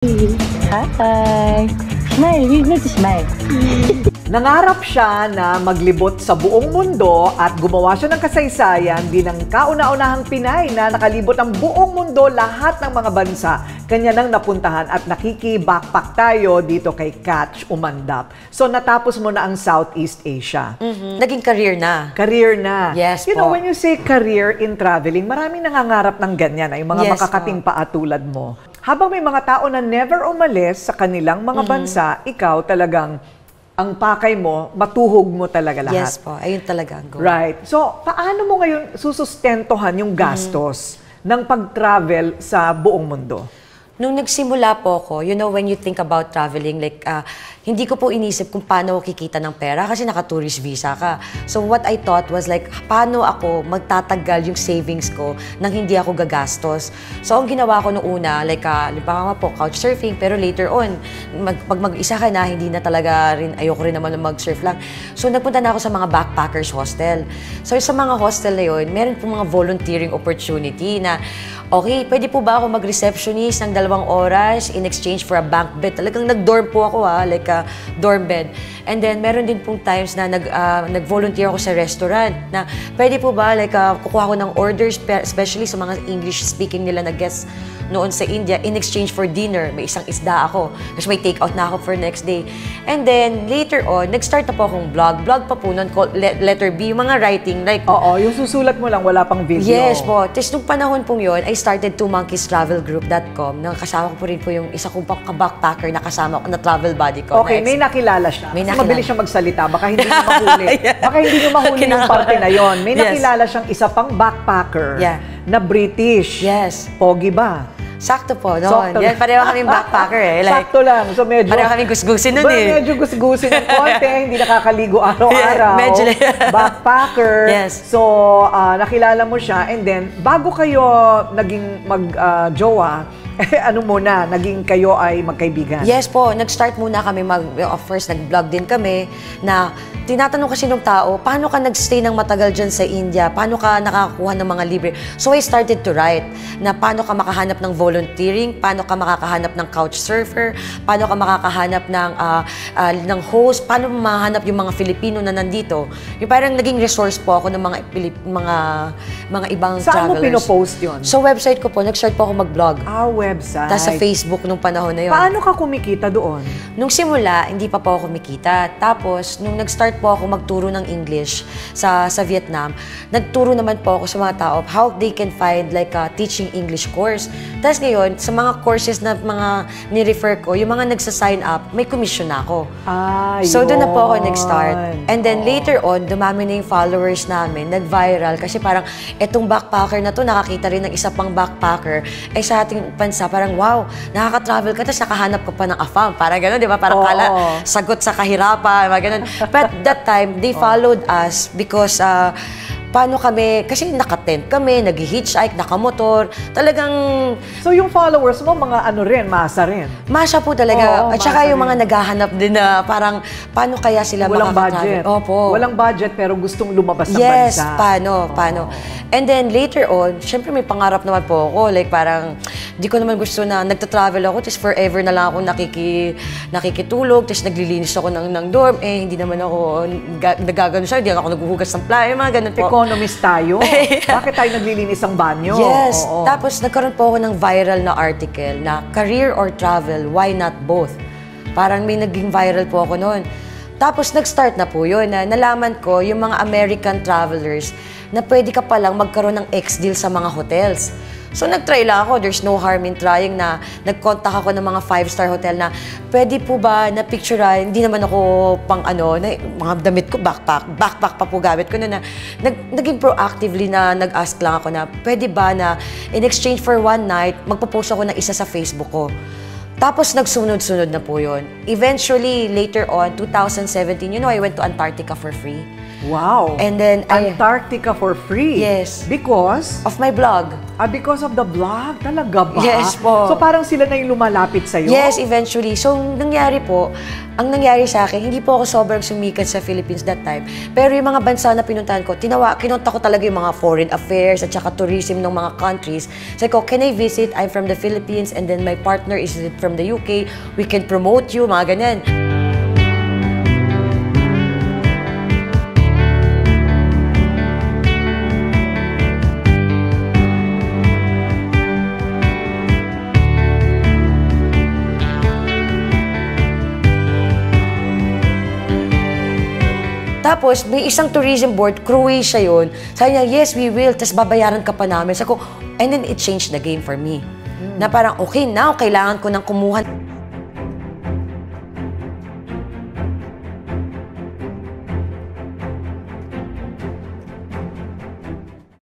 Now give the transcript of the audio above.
Hi! Smile, you need to smile. Nangarap siya na maglibot sa buong mundo at gumawa siya ng kasaysayan bilang kauna-unahang Pinay na nakalibot ang buong mundo, lahat ng mga bansa. Kanya nang napuntahan at nakiki-backpack tayo dito kay Catch Umandap. So natapos mo na ang Southeast Asia. Naging career na. Career na. Yes You know, po. when you say career in traveling, maraming nangangarap ng ganyan, ay mga Yes makakating paa tulad mo. Habang may mga tao na never umalis sa kanilang mga bansa, ikaw talagang ang pakay mo, matuhog mo talaga lahat. Yes po, ayun talaga ang goal. Right. So, paano mo ngayon susustentohan yung gastos ng pag-travel sa buong mundo? Nung nagsimula po ako, you know, when you think about traveling, like, hindi ko po inisip kung paano ako kikita ng pera kasi naka-tourist visa ka. So what I thought was like, paano ako magtatagal yung savings ko nang hindi ako gagastos. So ang ginawa ko noong una, like, halimbawa po, couchsurfing, pero later on, pag mag-isa ka na, hindi na talaga rin, ayoko rin naman mag-surf lang. So nagpunta na ako sa mga backpackers hostel. So sa mga hostel na yun, meron po mga volunteering opportunity na, okay, pwede po ba ako mag-receptionist ng 2 oras in exchange for a bunk bed? Talagang nag-dorm po ako, like a dorm bed. And then, meron din pong times na nag-volunteer ako sa restaurant na pwede po ba, like, kukuha ko ng orders, especially sa mga English-speaking nila na guests noon sa India, in exchange for dinner. May isang isda ako. Kasi may take-out na ako for next day. And then, later on, nag-start na po akong vlog. Vlog pa po noon, letter B, yung mga writing, like... Oo, yung susulat mo lang, wala pang video. Yes po. Tapos nung panahon pong yun, I started twomonkeystravelgroup.com. Kasama ko po rin po yung isa kong backpacker na kasama ko, na travel buddy ko. Okay, may nakilala siya. May So, mabilis siya magsalita. Baka hindi niyo mahuli. Baka hindi niyo mahuli yung parte na yon. May nakilala siyang isa pang backpacker na British. Yes. Pogi ba? Sakto po, noon. Yan, pareho kaming backpacker eh. Like, sakto lang. So medyo... pareho kaming gusgusin nun eh. Medyo gusgusin ng konti, hindi nakakaligo araw-araw. Medyo. Backpacker. Yes. So, nakilala mo siya. And then, bago kayo naging mag-jowa, ano muna, naging kayo ay magkaibigan? Yes po, nag-start muna kami, first nag-vlog din kami, na tinatanong kasi ng tao, paano ka nag-stay ng matagal dyan sa India? Paano ka nakakuha ng mga libre? So I started to write na paano ka makahanap ng volunteering, paano ka makakahanap ng couchsurfer, paano ka makakahanap ng host, paano mahanap yung mga Filipino na nandito. Yung parang naging resource po ako ng mga ibang saan travelers. Saan mo pinopost yun? So website ko po, nag-start po ako mag-blog. Website. Tapos sa Facebook nung panahon na yun. Paano ka kumikita doon? Nung simula, hindi pa po ako kumikita. Tapos, nung nag-start po ako magturo ng English sa Vietnam, nagturo naman po ako sa mga tao how they can find like a teaching English course. Tapos ngayon, sa mga courses na mga ni-refer ko, yung mga nagsa-sign up, may commission na ako. So, doon na po ako nag-start. And then later on, dumami na yung followers namin, nag-viral. Kasi parang, etong backpacker na to, nakakita rin ng isa pang backpacker. Eh sa ating bansa, parang wow, nakaka-travel ka, tapos nakahanap ka pa ng AFAM. Parang gano'n, di ba? Parang kala, sagot sa kahirapan, mga gano'n. But that time, they followed us because paano kami, kasi naka-tent kami, nag-hitchhike, nakamotor, talagang... So yung followers mo, mga ano rin, masa rin? Masa po talaga. At saka yung mga naghahanap din na parang, paano kaya sila walang makaka-travel? budget. Opo. Walang budget pero gustong lumabas ng yes, bansa. paano. And then later on, syempre may pangarap naman po ako. Like parang, di ko naman gusto na nagta-travel ako, tapos forever na lang ako nakikitulog, tapos naglilinis ako ng dorm. Eh, hindi naman ako nagagano siya, hindi ako naghuhugas ng plato, mga ganun po. Economist tayo. Bakit tayo naglilinis ng banyo? Yes. Oo. Tapos nagkaroon po ako ng viral na article na career or travel, why not both? Parang may naging viral po ako noon. Tapos nag-start na po yun na nalaman ko yung mga American travelers na pwede ka palang magkaroon ng ex-deal sa mga hotels. So nag-try lang ako, there's no harm in trying na nag-contact ako ng mga 5-star hotel na pwede po ba na picturean, hindi naman ako pang ano, na, mga damit ko, backpack pa po gamit ko na naging proactively na nag-ask lang ako na pwede ba na in exchange for one night, magpo-post ako ng isa sa Facebook ko. Tapos nagsunod-sunod na po yun. Eventually, later on, 2017, you know, I went to Antarctica for free. Wow. And then, Antarctica for free? Yes. Because? of my blog. Because of the vlog? Talaga ba? Yes po. So parang sila na yung lumalapit sa'yo? Yes, eventually. So, ang nangyari sa akin, hindi po ako sobrang sumikat sa Philippines that time. Pero yung mga bansa na pinuntahan ko, kinonta ko talaga yung mga foreign affairs at saka tourism ng mga countries. Sabi ko, can I visit? I'm from the Philippines and then my partner is from the UK. We can promote you, mga ganyan. Tapos, may isang tourism board, Croatia yun. Sabi niya, yes, we will. Tapos babayaran ka pa namin. Sabi ko, and then it changed the game for me. Na parang, okay, now, kailangan ko nang kumuha